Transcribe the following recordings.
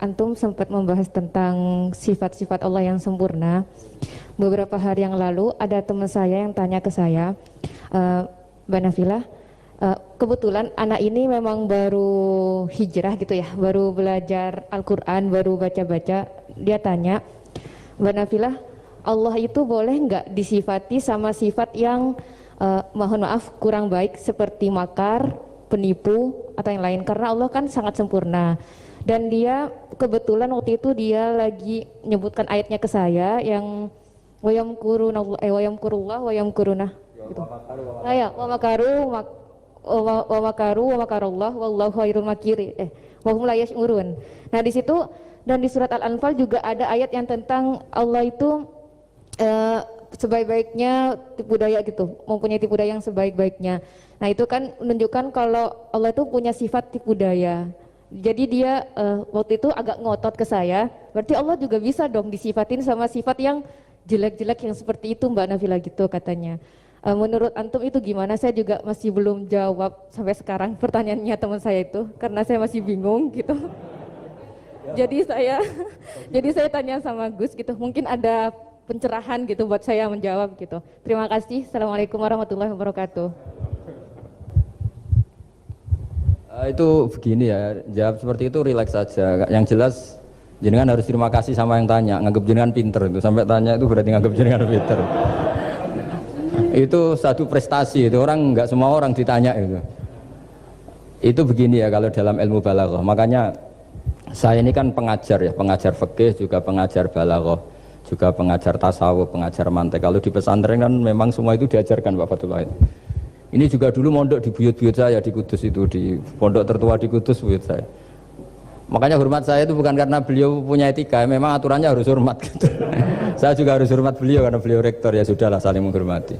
antum sempat membahas tentang sifat-sifat Allah yang sempurna. Beberapa hari yang lalu ada teman saya yang tanya ke saya, Mbak Nafilah, kebetulan anak ini memang baru hijrah gitu ya, baru belajar Al-Quran, baru baca-baca. Dia tanya, Mbak Nafilah, Allah itu boleh nggak disifati sama sifat yang mohon maaf kurang baik seperti makar, penipu atau yang lain, karena Allah kan sangat sempurna. Dan dia kebetulan waktu itu dia lagi menyebutkan ayatnya ke saya yang wayamkurullah wayamkuruna gitu. Wa makaru wa makarullah wallahu khairul makiri wa hum la yash'urun. Nah di situ dan di surat Al-Anfal juga ada ayat yang tentang Allah itu sebaik-baiknya tipu daya gitu, mempunyai tipu daya yang sebaik-baiknya. Nah itu kan menunjukkan kalau Allah itu punya sifat tipu daya. Jadi dia waktu itu agak ngotot ke saya, berarti Allah juga bisa dong disifatin sama sifat yang jelek-jelek yang seperti itu Mbak Nafila gitu katanya. Menurut antum itu gimana? Saya juga masih belum jawab sampai sekarang pertanyaannya teman saya itu, karena saya masih bingung gitu. Jadi saya tanya sama Gus gitu, mungkin ada pencerahan gitu buat saya menjawab gitu. Terima kasih. Assalamualaikum warahmatullahi wabarakatuh. Itu begini ya, jawab seperti itu rileks saja. Yang jelas jenengan harus terima kasih sama yang tanya, nganggep jenengan pinter itu. Sampai tanya itu berarti nganggep jenengan pinter. Itu satu prestasi, itu orang nggak semua orang ditanya itu. Itu begini ya kalau dalam ilmu balaghah. Makanya saya ini kan pengajar ya, pengajar fikih juga pengajar balaghah, juga pengajar tasawuf, pengajar mantek. Kalau di pesantren kan memang semua itu diajarkan Pak Fatullah. Ini juga dulu mondok di buyut-buyut saya di Kudus itu, di pondok tertua di Kudus buyut saya. Makanya hormat saya itu bukan karena beliau punya etika, memang aturannya harus hormat gitu. Saya juga harus hormat beliau karena beliau rektor, ya sudahlah saling menghormati.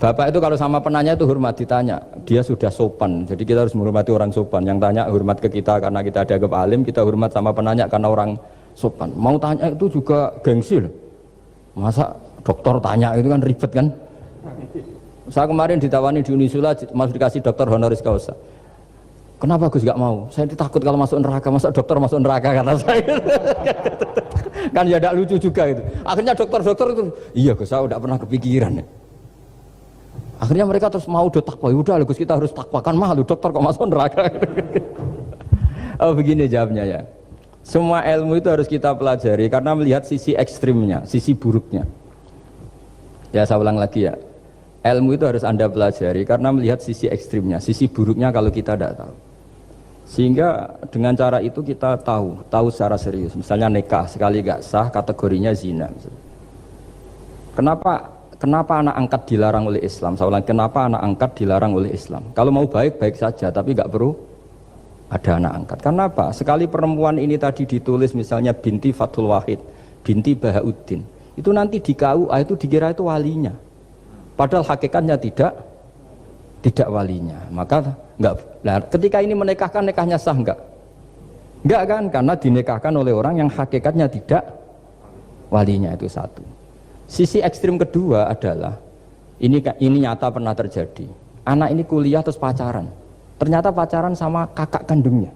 Bapak itu kalau sama penanya itu hormat, ditanya, dia sudah sopan. Jadi kita harus menghormati orang sopan. Yang tanya hormat ke kita karena kita dianggap alim, kita hormat sama penanya karena orang sopan. Mau tanya itu juga gengsi loh. Masa dokter tanya itu kan ribet kan? Saya kemarin ditawani di Unisula, masuk dikasih dokter honoris causa. Kenapa Gus gak mau? Saya takut kalau masuk neraka, masa dokter masuk neraka karena saya. Kan ya tidak lucu juga itu. Akhirnya dokter-dokter itu, iya Gus, saya udah pernah kepikiran ya. Akhirnya mereka terus mau udah takwa, udah Gus kita harus takwa, kan mahal dokter kok masuk neraka. Oh begini jawabnya ya. Semua ilmu itu harus kita pelajari karena melihat sisi ekstrimnya, sisi buruknya. Ya saya ulang lagi ya. Ilmu itu harus Anda pelajari karena melihat sisi ekstrimnya, sisi buruknya kalau kita tidak tahu. Sehingga dengan cara itu kita tahu secara serius. Misalnya nikah sekali gak sah kategorinya zina. Kenapa anak angkat dilarang oleh Islam? Saya ulang, kenapa anak angkat dilarang oleh Islam? Kalau mau baik saja, tapi gak perlu ada anak angkat. Karena apa? Sekali perempuan ini tadi ditulis misalnya binti Fathul Wahid, binti Bahauddin, itu nanti di KUA itu dikira itu walinya. Padahal hakikatnya tidak walinya. Maka enggak. Nah, ketika ini menikahkan, nikahnya sah enggak? Enggak kan? Karena dinikahkan oleh orang yang hakikatnya tidak walinya, itu satu. Sisi ekstrim kedua adalah ini nyata pernah terjadi. Anak ini kuliah terus pacaran. Ternyata pacaran sama kakak kandungnya.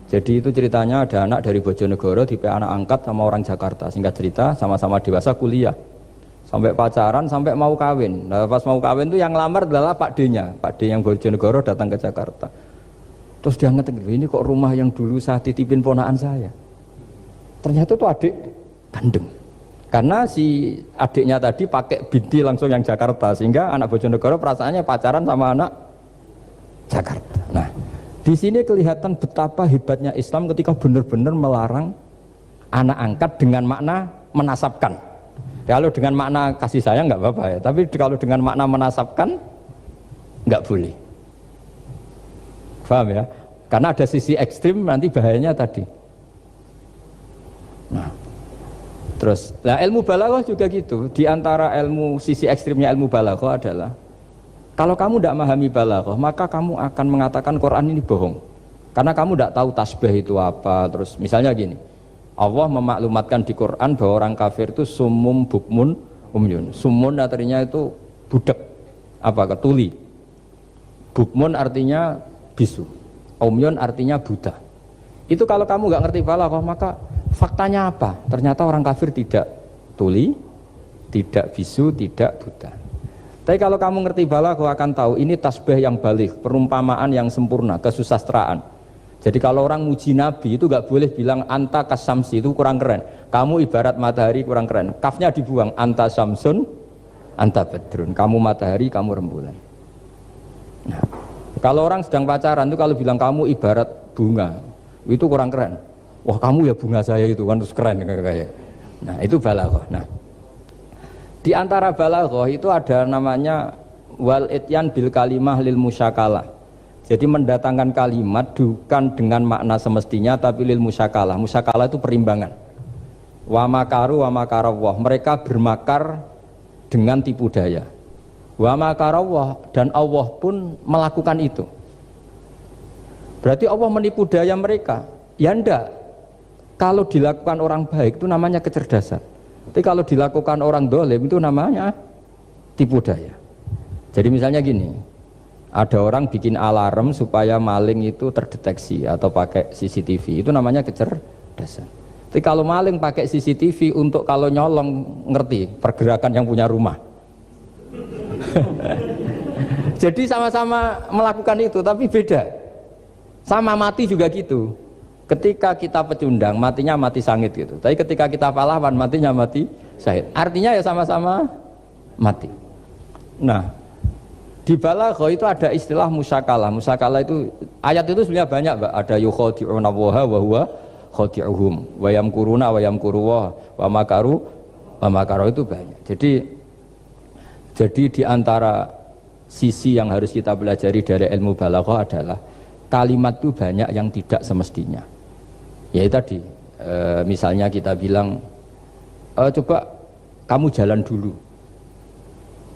Jadi itu ceritanya ada anak dari Bojonegoro tipe anak angkat sama orang Jakarta. Singkat cerita sama-sama dewasa kuliah. Sampai pacaran, sampai mau kawin. Nah, pas mau kawin itu yang lamar adalah Pak D-nya. Pak D yang Bojonegoro datang ke Jakarta. Terus dia ngetik, ini kok rumah yang dulu saya titipin ponakan saya. Ternyata itu adik kandung. Karena si adiknya tadi pakai binti langsung yang Jakarta. Sehingga anak Bojonegoro perasaannya pacaran sama anak Jakarta. Nah, di sini kelihatan betapa hebatnya Islam ketika benar-benar melarang anak angkat dengan makna menasabkan. Kalau dengan makna kasih sayang nggak apa-apa ya, tapi kalau dengan makna menasabkan nggak boleh. Paham ya? Karena ada sisi ekstrim nanti bahayanya tadi. Nah, terus, nah ilmu balaghah juga gitu. Di antara ilmu sisi ekstrimnya ilmu balaghah adalah kalau kamu tidak memahami balaghah, maka kamu akan mengatakan Quran ini bohong. Karena kamu tidak tahu tasbih itu apa. Terus misalnya gini. Allah memaklumatkan di Quran bahwa orang kafir itu sumum bukmun umyun. Sumun artinya itu budak, apa ketuli. Bukmun artinya bisu. Umyun artinya buta. Itu kalau kamu nggak ngerti balaghah, maka faktanya apa? Ternyata orang kafir tidak tuli, tidak bisu, tidak buta. Tapi kalau kamu ngerti balaghah akan tahu ini tasbih yang balik, perumpamaan yang sempurna, kesusastraan. Jadi kalau orang muji Nabi itu nggak boleh bilang anta kasamsi, itu kurang keren. Kamu ibarat matahari, kurang keren. Kafnya dibuang, anta samsun, anta badrun. Kamu matahari, kamu rembulan. Nah, kalau orang sedang pacaran itu kalau bilang kamu ibarat bunga, itu kurang keren. Wah, kamu ya bunga saya itu kan terus keren kayak. Nah, itu balaghah. Nah, di antara balaghah itu ada namanya wal ityan bil kalimah lil musyakalah. Jadi mendatangkan kalimat bukan dengan makna semestinya tapi lil musyakalah. Musyakalah itu perimbangan. Wa makaru wa makarawah. Mereka bermakar dengan tipu daya. Wa makarawah, dan Allah pun melakukan itu. Berarti Allah menipu daya mereka. Ya enggak. Kalau dilakukan orang baik itu namanya kecerdasan. Tapi kalau dilakukan orang dolim itu namanya tipu daya. Jadi misalnya gini. Ada orang bikin alarm supaya maling itu terdeteksi atau pakai CCTV, itu namanya kecerdasan. Tapi kalau maling pakai CCTV untuk kalau nyolong, ngerti pergerakan yang punya rumah. Jadi sama-sama melakukan itu tapi beda. Sama mati juga gitu. Ketika kita pecundang matinya mati sangit gitu. Tapi ketika kita pahlawan matinya mati syahid. Artinya ya sama-sama mati. Nah, di balaghah itu ada istilah musyakalah. Musyakalah itu ayat itu sebenarnya banyak, Mbak. Ada yukhadi'una Allaha wa huwa khadi'uhum wa yamkuruna wa yamkuruwah wa makaru wa makaru, itu banyak. Jadi di antara sisi yang harus kita pelajari dari ilmu balaghah adalah kalimat itu banyak yang tidak semestinya. Ya tadi misalnya kita bilang coba kamu jalan dulu.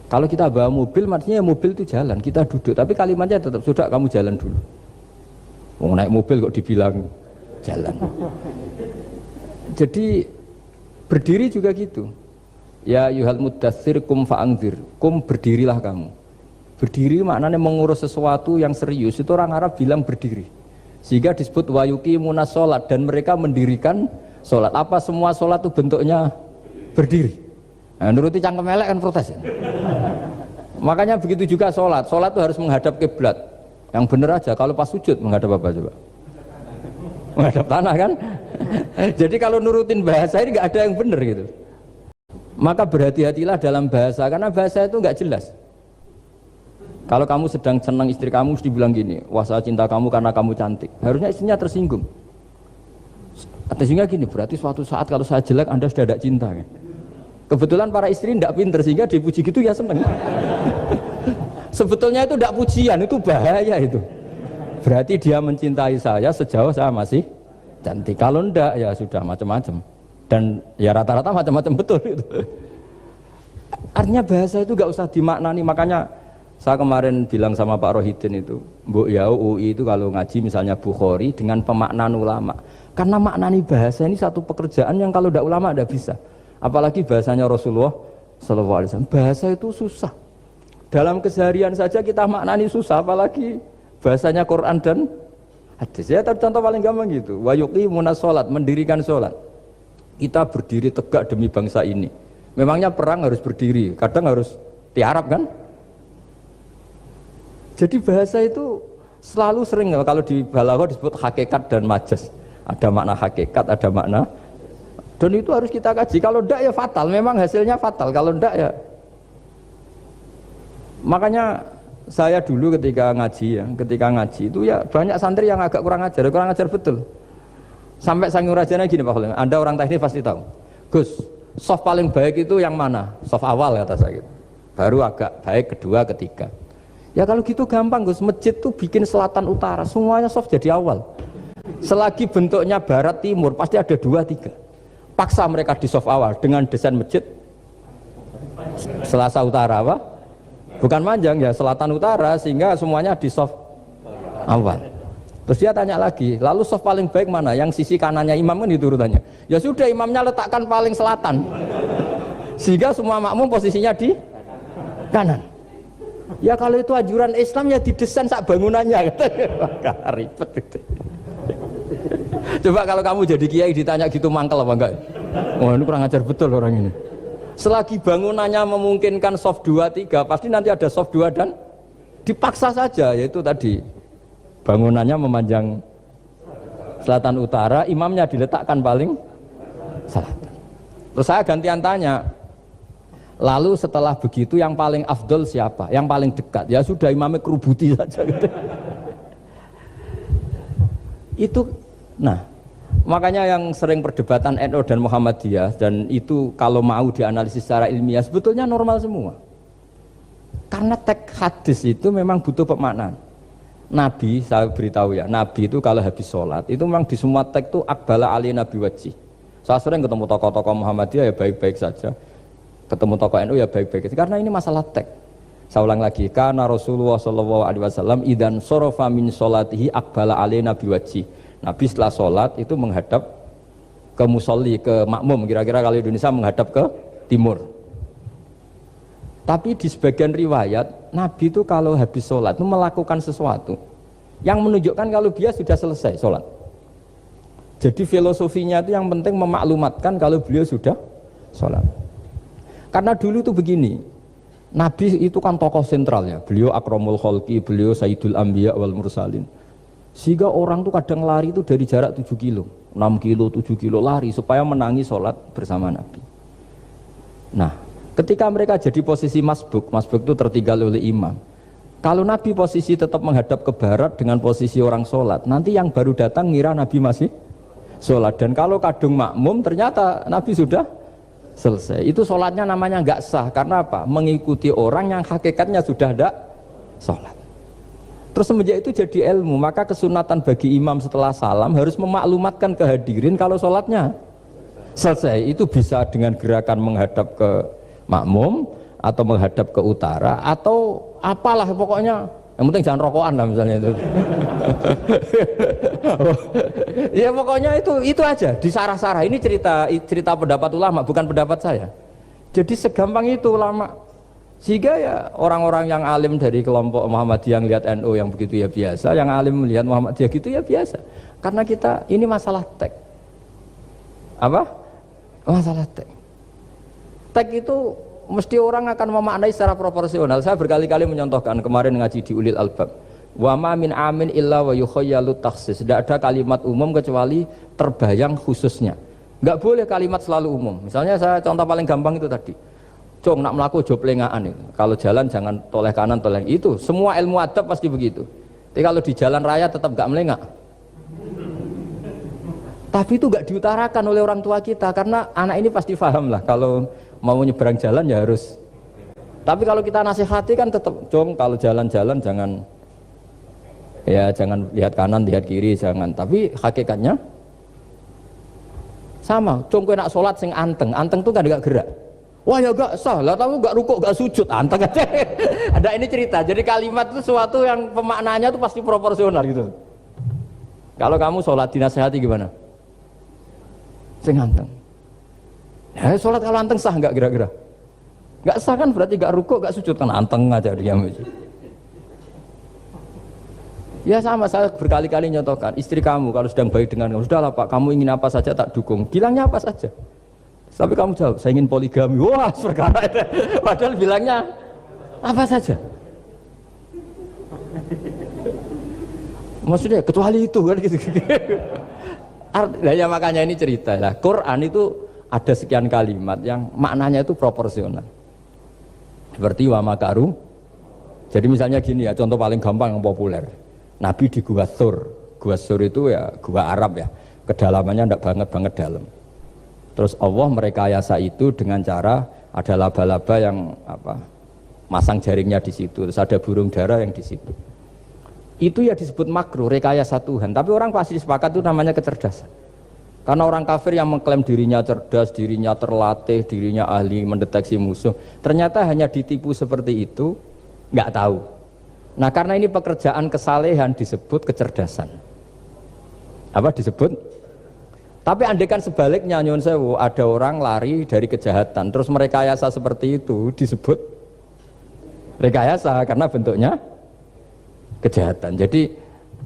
Kalau kita bawa mobil, maksudnya mobil itu jalan, kita duduk. Tapi kalimatnya tetap, sudah kamu jalan dulu. Mau naik mobil kok dibilang jalan. Jadi berdiri juga gitu. Ya yuhal muddatsir kum fa'angzir. Kum, berdirilah kamu. Berdiri maknanya mengurus sesuatu yang serius. Itu orang Arab bilang berdiri. Sehingga disebut wayuki munas sholat. Dan mereka mendirikan sholat. Apa semua sholat itu bentuknya berdiri? Nah, nuruti cangkem elek kan protes ya? Makanya begitu juga sholat. Sholat itu harus menghadap kiblat. Yang benar aja, kalau pas sujud menghadap apa coba? Menghadap tanah kan? Jadi kalau nurutin bahasa ini nggak ada yang benar gitu. Maka berhati-hatilah dalam bahasa, karena bahasa itu nggak jelas. Kalau kamu sedang senang istri kamu, mesti bilang gini, wah saya cinta kamu karena kamu cantik. Harusnya istrinya tersinggung. Sehingga gini, berarti suatu saat kalau saya jelek Anda sudah tidak cinta kan? Kebetulan para istri tidak pinter sehingga dipuji gitu ya seneng. Sebetulnya itu tidak pujian, itu bahaya itu. Berarti dia mencintai saya sejauh saya masih cantik. Kalau enggak ya sudah macam-macam. Dan ya rata-rata macam-macam betul itu. Artinya bahasa itu nggak usah dimaknani. Makanya saya kemarin bilang sama Pak Rohidin itu, Mbok ya UI itu kalau ngaji misalnya Bukhari dengan pemaknaan ulama. Karena maknani bahasa ini satu pekerjaan yang kalau tidak ulama tidak bisa. Apalagi bahasanya Rasulullah SAW. Bahasa itu susah. Dalam keseharian saja kita maknani susah, apalagi bahasanya Quran dan hadis. Ya contoh paling gampang gitu. Wa yuqimunas sholat, mendirikan sholat. Kita berdiri tegak demi bangsa ini. Memangnya perang harus berdiri, kadang harus tiarap kan? Jadi bahasa itu selalu sering kalau di balaghah disebut hakikat dan majas. Ada makna hakikat, ada makna. Dan itu harus kita kaji. Kalau enggak ya fatal, memang hasilnya fatal. Kalau enggak ya. Makanya saya dulu ketika ngaji itu ya banyak santri yang agak kurang ajar betul. Sampai sang rajanya gini Pak Khalil, Anda orang teknik pasti tahu. Gus, soft paling baik itu yang mana? Soft awal kata saya gitu. Baru agak baik kedua, ketiga. Ya kalau gitu gampang Gus, masjid tuh bikin selatan utara, semuanya soft jadi awal. Selagi bentuknya barat timur pasti ada dua tiga. Paksa mereka di soft awal dengan desain masjid selasa utara apa? Bukan manjang ya, selatan utara, sehingga semuanya di soft awal. Terus dia tanya lagi, lalu soft paling baik mana? Yang sisi kanannya imam kan itu urutannya. Ya sudah, imamnya letakkan paling selatan, sehingga semua makmum posisinya di kanan. Ya kalau itu anjuran Islam ya didesain sak bangunannya, ribet gitu. Coba kalau kamu jadi kiai ditanya gitu mangkel apa enggak? Wah ini kurang ajar betul orang ini. Selagi bangunannya memungkinkan soft 2, 3, pasti nanti ada soft 2 dan dipaksa saja, yaitu tadi bangunannya memanjang selatan utara, imamnya diletakkan paling selatan. Terus saya gantian tanya, lalu setelah begitu yang paling afdol siapa? Yang paling dekat? Ya sudah imamnya kerubuti saja. Itu, nah makanya yang sering perdebatan NU dan Muhammadiyah, dan itu kalau mau dianalisis secara ilmiah sebetulnya normal semua. Karena teks hadis itu memang butuh pemaknaan. Nabi, saya beritahu ya, Nabi itu kalau habis sholat itu memang di semua teks itu akbala ali nabi wajih. Saya sering ketemu tokoh-tokoh Muhammadiyah ya baik-baik saja, ketemu tokoh NU ya baik-baik saja, karena ini masalah teks. Saya ulang lagi, karena Rasulullah SAW idan sorofa min sholatihi akbala ali nabi wajih. Nabi setelah sholat itu menghadap ke musolli, ke makmum, kira-kira kalau Indonesia menghadap ke timur. Tapi di sebagian riwayat, Nabi itu kalau habis sholat itu melakukan sesuatu yang menunjukkan kalau dia sudah selesai sholat. Jadi filosofinya itu yang penting memaklumatkan kalau beliau sudah sholat. Karena dulu itu begini, Nabi itu kan tokoh sentral ya, beliau akramul khalqi, beliau sayyidul anbiya wal mursalin. Sehingga orang tuh kadang lari itu dari jarak 7 kilo, 6 kilo, 7 kilo lari supaya menangi sholat bersama Nabi. Nah, ketika mereka jadi posisi masbuk itu tertinggal oleh imam. Kalau Nabi posisi tetap menghadap ke barat dengan posisi orang sholat, nanti yang baru datang ngira Nabi masih sholat. Dan kalau kadung makmum ternyata Nabi sudah selesai. Itu sholatnya namanya nggak sah. Karena apa? Mengikuti orang yang hakikatnya sudah ada sholat. Terus semenjak itu jadi ilmu, maka kesunatan bagi imam setelah salam harus memaklumatkan ke hadirin kalau sholatnya selesai. Itu bisa dengan gerakan menghadap ke makmum atau menghadap ke utara atau apalah pokoknya, yang penting jangan rokokan lah misalnya itu. Ya pokoknya itu aja disarah-sarah. Ini cerita pendapat ulama, bukan pendapat saya. Jadi segampang itu ulama. Sehingga ya orang-orang yang alim dari kelompok Muhammadiyah yang lihat NU yang begitu ya biasa, yang alim melihat Muhammadiyah gitu ya biasa. Karena kita ini masalah teks. Apa? Masalah teks. Teks itu mesti orang akan memaknai secara proporsional. Saya berkali-kali menyontohkan kemarin ngaji di Ulil Albab. Wa ma min amin illa wa yukhayyalu takhsis. Tidak ada kalimat umum kecuali terbayang khususnya. Enggak boleh kalimat selalu umum. Misalnya saya contoh paling gampang itu tadi. Cung nak melaku jo plengaan itu. Kalau jalan jangan toleh kanan toleh itu. Semua ilmu adab pasti begitu. Tapi kalau di jalan raya tetap enggak melengak. Tapi itu enggak diutarakan oleh orang tua kita karena anak ini pasti paham lah kalau mau nyeberang jalan ya harus. Tapi kalau kita nasihati kan tetap, Cung kalau jalan-jalan jangan lihat kanan, lihat kiri, jangan. Tapi hakikatnya sama. Cung kowe nak sholat sing anteng tuh kan enggak gerak. Wah ya enggak sah lah, kamu enggak rukuk, enggak sujud, anteng aja. Ada ini cerita. Jadi kalimat itu sesuatu yang pemaknanya itu pasti proporsional gitu. Kalau kamu sholat dinasihati gimana? Sing anteng. Ya sholat kalau anteng sah enggak kira-kira? Enggak sah kan berarti enggak rukuk, enggak sujud, kan anteng aja dia. Ya sama, saya berkali-kali nyontohkan istri kamu kalau sedang baik dengan kamu, sudahlah Pak, kamu ingin apa saja tak dukung, bilangnya apa saja. Tapi kamu jawab, saya ingin poligami, wah perkara itu. Padahal bilangnya apa saja. Maksudnya kecuali itu kan gitu. Ya makanya ini cerita lah. Quran itu ada sekian kalimat yang maknanya itu proporsional. Seperti wa makaru. Jadi misalnya gini ya, contoh paling gampang yang populer. Nabi di Gua Thur. Gua Thur itu ya gua Arab ya. Kedalamannya enggak banget dalam. Terus Allah merekayasa itu dengan cara ada laba-laba yang masang jaringnya di situ, terus ada burung dara yang di situ. Itu ya disebut makruh, rekayasa Tuhan. Tapi orang pasti sepakat itu namanya kecerdasan. Karena orang kafir yang mengklaim dirinya cerdas, dirinya terlatih, dirinya ahli mendeteksi musuh, ternyata hanya ditipu seperti itu, nggak tahu. Nah karena ini pekerjaan kesalehan disebut kecerdasan. Apa disebut? Tapi andaikan sebaliknya, nyuwun sewu, ada orang lari dari kejahatan, terus merekayasa seperti itu disebut rekayasa karena bentuknya kejahatan. Jadi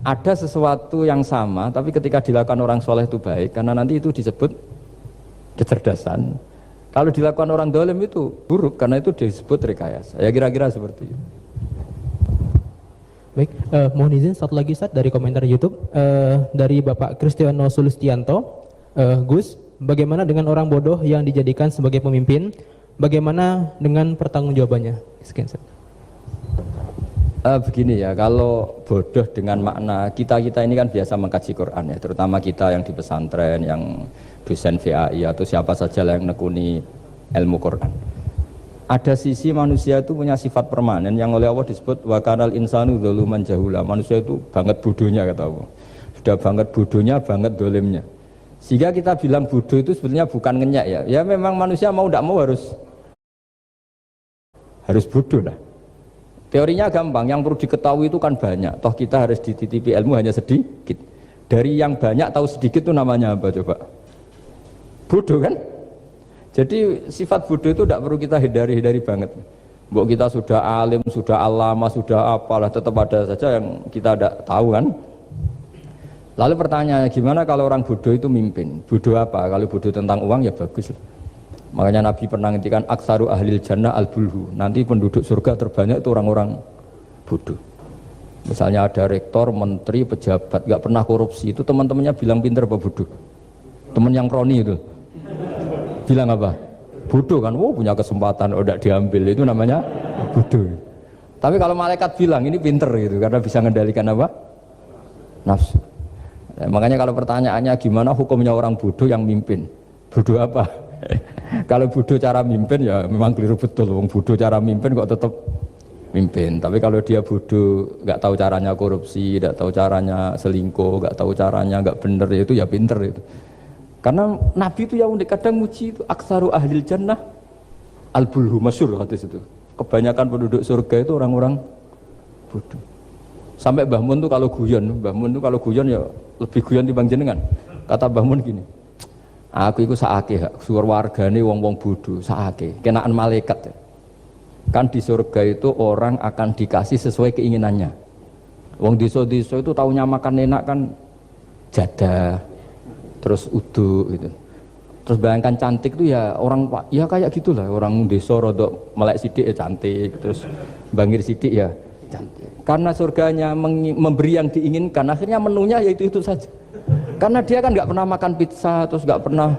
ada sesuatu yang sama, tapi ketika dilakukan orang soleh itu baik, karena nanti itu disebut kecerdasan. Kalau dilakukan orang dolim itu buruk, karena itu disebut rekayasa. Ya kira-kira seperti itu. Baik, mohon izin satu lagi Ustaz dari komentar YouTube dari Bapak Kristiano Sulistianto. Gus, bagaimana dengan orang bodoh yang dijadikan sebagai pemimpin? Bagaimana dengan pertanggungjawabannya? Sekian Ustaz. Begini ya, kalau bodoh dengan makna kita ini kan biasa mengkaji Quran ya, terutama kita yang di pesantren, yang dosen VAI atau siapa saja yang nekuni ilmu Quran. Ada sisi manusia itu punya sifat permanen yang oleh Allah disebut wa kanal insanu dzaluman jahula. Manusia itu banget bodohnya kata Allah. Sudah banget bodohnya, banget dolimnya. Sehingga kita bilang bodoh itu sebetulnya bukan ngenyak ya. Ya memang manusia mau tidak mau harus bodoh lah. Teorinya gampang, yang perlu diketahui itu kan banyak. Toh kita harus dititipi ilmu hanya sedikit. Dari yang banyak tahu sedikit itu namanya apa coba? Bodoh kan? Jadi sifat bodoh itu tidak perlu kita hindari banget. Mbok kita sudah alim, sudah alama, sudah apalah, tetap ada saja yang kita tidak tahu kan. Lalu pertanyaannya, gimana kalau orang bodoh itu mimpin? Bodoh apa? Kalau bodoh tentang uang ya bagus. Makanya Nabi pernah ngintikan aksaru ahlil jannah al-bulhu. Nanti penduduk surga terbanyak itu orang-orang bodoh. Misalnya ada rektor, menteri, pejabat, nggak pernah korupsi, itu teman-temannya bilang pinter apa bodoh? Teman yang kroni itu bilang apa? Bodoh kan, punya kesempatan, udah diambil, itu namanya bodoh. Tapi kalau malaikat bilang ini pinter gitu, karena bisa mengendalikan apa? Nafsu. Nah, makanya kalau pertanyaannya gimana hukumnya orang bodoh yang mimpin? Bodoh apa? Kalau bodoh cara mimpin ya memang keliru betul. Wong bodoh cara mimpin kok tetap mimpin. Tapi kalau dia bodoh, nggak tahu caranya korupsi, nggak tahu caranya selingkuh, nggak tahu caranya nggak bener, itu ya pinter itu. Karena Nabi itu yang unik kadang muji itu aksaru ahlil jannah al-bulhu, masyhur hadis itu. Kebanyakan penduduk surga itu orang-orang bodoh. Sampai Mbah Mun tuh kalau guyon ya lebih guyon dibanding jenengan. Kata Mbah Mun gini, aku itu saake suar wargane wong-wong bodoh, saake kenaan malaikat. Kan di surga itu orang akan dikasih sesuai keinginannya. Wong desa-desa itu taunya makan enak kan jadah, terus uduk gitu. Terus bayangkan cantik tuh ya orang ya kayak gitulah, orang desa rodok melek sidik ya cantik, terus bangir sidik ya cantik. Karena surganya memberi yang diinginkan, akhirnya menunya ya itu saja. Karena dia kan nggak pernah makan pizza, terus nggak pernah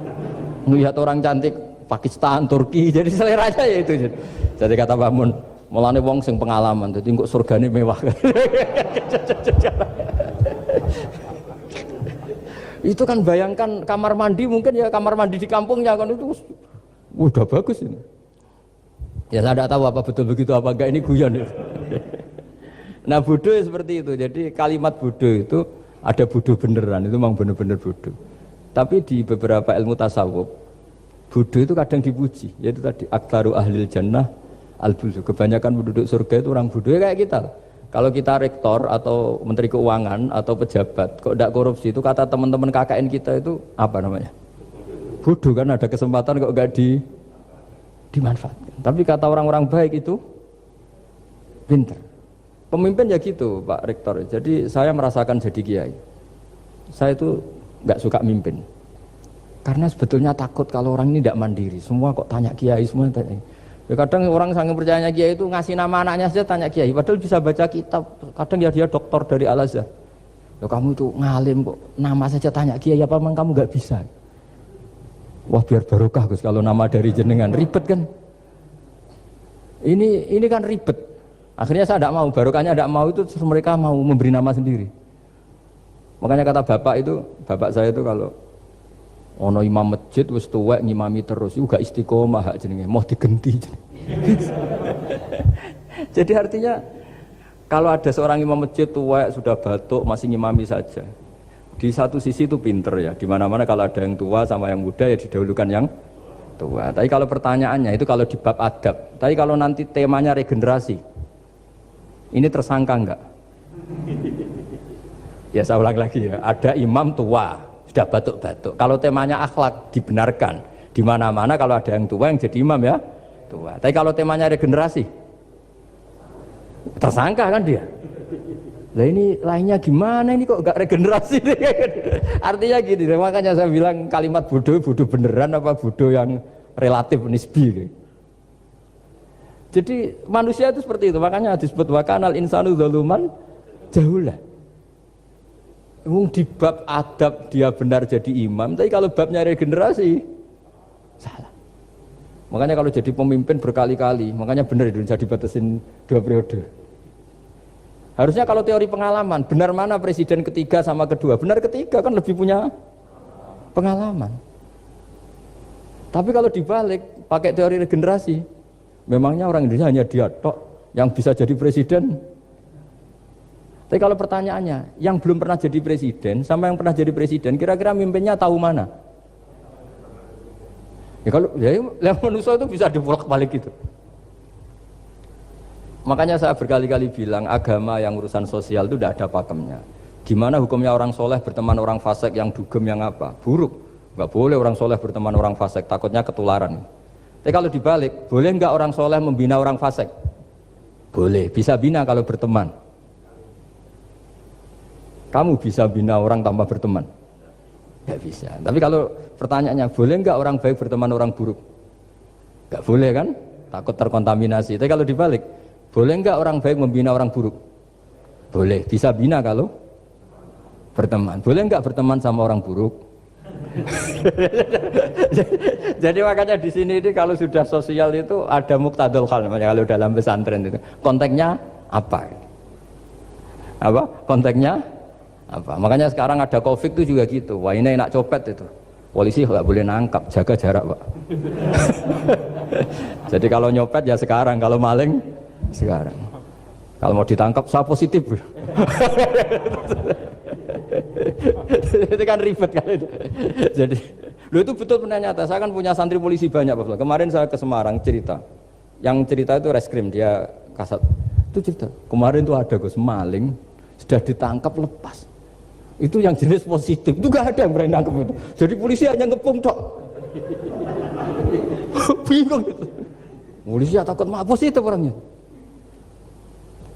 melihat orang cantik Pakistan, Turki, jadi seleranya ya itu. Jadi kata Pak Mun, mulane wong sing pengalaman, jadi kok surgane mewah. Itu kan bayangkan kamar mandi, mungkin ya kamar mandi di kampungnya kan itu udah bagus ini. Ya saya tidak tahu apa betul begitu apa enggak, ini guyon itu. Nah bodoh seperti itu, jadi kalimat bodoh itu ada bodoh beneran, itu memang bener-bener bodoh. Tapi di beberapa ilmu tasawuf, bodoh itu kadang dipuji, yaitu tadi aktaru ahlil jannah al-bulhu. Kebanyakan penduduk surga itu orang bodoh, ya kayak kita. Kalau kita rektor atau menteri keuangan atau pejabat kok tidak korupsi, itu kata teman-teman KKN kita itu apa namanya? Bodoh kan, ada kesempatan kok nggak dimanfaatkan. Tapi kata orang-orang baik itu pinter. Pemimpin ya gitu Pak Rektor. Jadi saya merasakan jadi kiai, saya itu nggak suka mimpin. Karena sebetulnya takut kalau orang ini tidak mandiri. Semua kok tanya kiai, semua tanya. Ya kadang orang sangat percayanya kiai itu ngasih nama anaknya saja tanya kiai, padahal bisa baca kitab. Kadang ya dia doktor dari Al-Azhar. Ya kamu itu ngalim kok nama saja tanya kiai, apa memang kamu nggak bisa? Wah biar barokah Gus kalau nama dari jenengan, ribet kan? Ini kan ribet. Akhirnya saya tidak mau, barokahnya tidak mau, itu mereka mau memberi nama sendiri. Makanya kata bapak saya itu kalau ono imam masjid wis tuwek ngimami terus juga istiqomah hak jenenge mau digenti. Jadi artinya kalau ada seorang imam masjid tuwek sudah batuk masih ngimami saja. Di satu sisi itu pinter ya, di mana-mana kalau ada yang tua sama yang muda ya didahulukan yang tua. Tapi kalau pertanyaannya itu kalau di bab adab. Tapi kalau nanti temanya regenerasi, ini tersangka enggak? Ya saya ulang lagi ya, ada imam tua sudah batuk-batuk. Kalau temanya akhlak dibenarkan. Di mana-mana kalau ada yang tua yang jadi imam ya tua. Tapi kalau temanya regenerasi, tersangka kan dia. Lah ini lainnya gimana ini kok nggak regenerasi? Artinya gini, makanya saya bilang kalimat bodoh beneran apa bodoh yang relatif nisbi. Jadi manusia itu seperti itu, makanya disebut wakanal insanu zaluman jahula. Di bab adab dia benar jadi imam, tapi kalau babnya regenerasi salah. Makanya kalau jadi pemimpin berkali-kali, makanya benar Indonesia dibatasin 2 periode. Harusnya kalau teori pengalaman, benar mana presiden ketiga sama kedua? Benar ketiga kan lebih punya pengalaman. Tapi kalau dibalik, pakai teori regenerasi, memangnya orang Indonesia hanya dia tok yang bisa jadi presiden? Tapi kalau pertanyaannya, yang belum pernah jadi presiden sama yang pernah jadi presiden, kira-kira mimpinnya tahu mana? Ya kalau yang manusia itu bisa dibolak-balik gitu. Makanya saya berkali-kali bilang agama yang urusan sosial itu tidak ada pakemnya. Gimana hukumnya orang soleh berteman orang fasik yang dugem yang apa? Buruk. Nggak boleh orang soleh berteman orang fasik, takutnya ketularan. Tapi kalau dibalik, boleh nggak orang soleh membina orang fasik? Boleh, bisa bina kalau berteman. Kamu bisa bina orang tanpa berteman? Nggak bisa. Tapi kalau pertanyaannya, boleh nggak orang baik berteman orang buruk? Nggak boleh kan? Takut terkontaminasi. Tapi kalau dibalik, boleh nggak orang baik membina orang buruk? Boleh, bisa bina kalau berteman. Boleh nggak berteman sama orang buruk? Jadi makanya di sini ini kalau sudah sosial itu ada muktadul hal, namanya kalau dalam pesantren itu. Konteksnya apa? Apa? Konteksnya apa? Makanya sekarang ada Covid itu juga gitu. Wah ini enak copet itu. Polisi nggak boleh nangkap, jaga jarak Pak. Jadi kalau nyopet ya sekarang, kalau maling sekarang. Kalau mau ditangkap saya positif. Itu kan ribet kan itu. Jadi, lu itu betul benar nyata. Saya kan punya santri polisi banyak Pak. Kemarin saya ke Semarang cerita. Yang cerita itu reskrim, dia kasat. Itu cerita. Kemarin tuh ada Gus maling sudah ditangkap lepas. Itu yang jenis positif. Itu gak ada yang berani nangkep itu. Jadi polisi hanya ngepung tok. Bingung gitu. Polisi takut mah positif orangnya.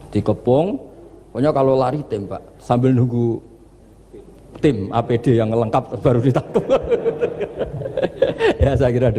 Dikepung, pokoknya kalau lari tembak sambil nunggu tim APD yang lengkap baru ditangkap. Ya saya kira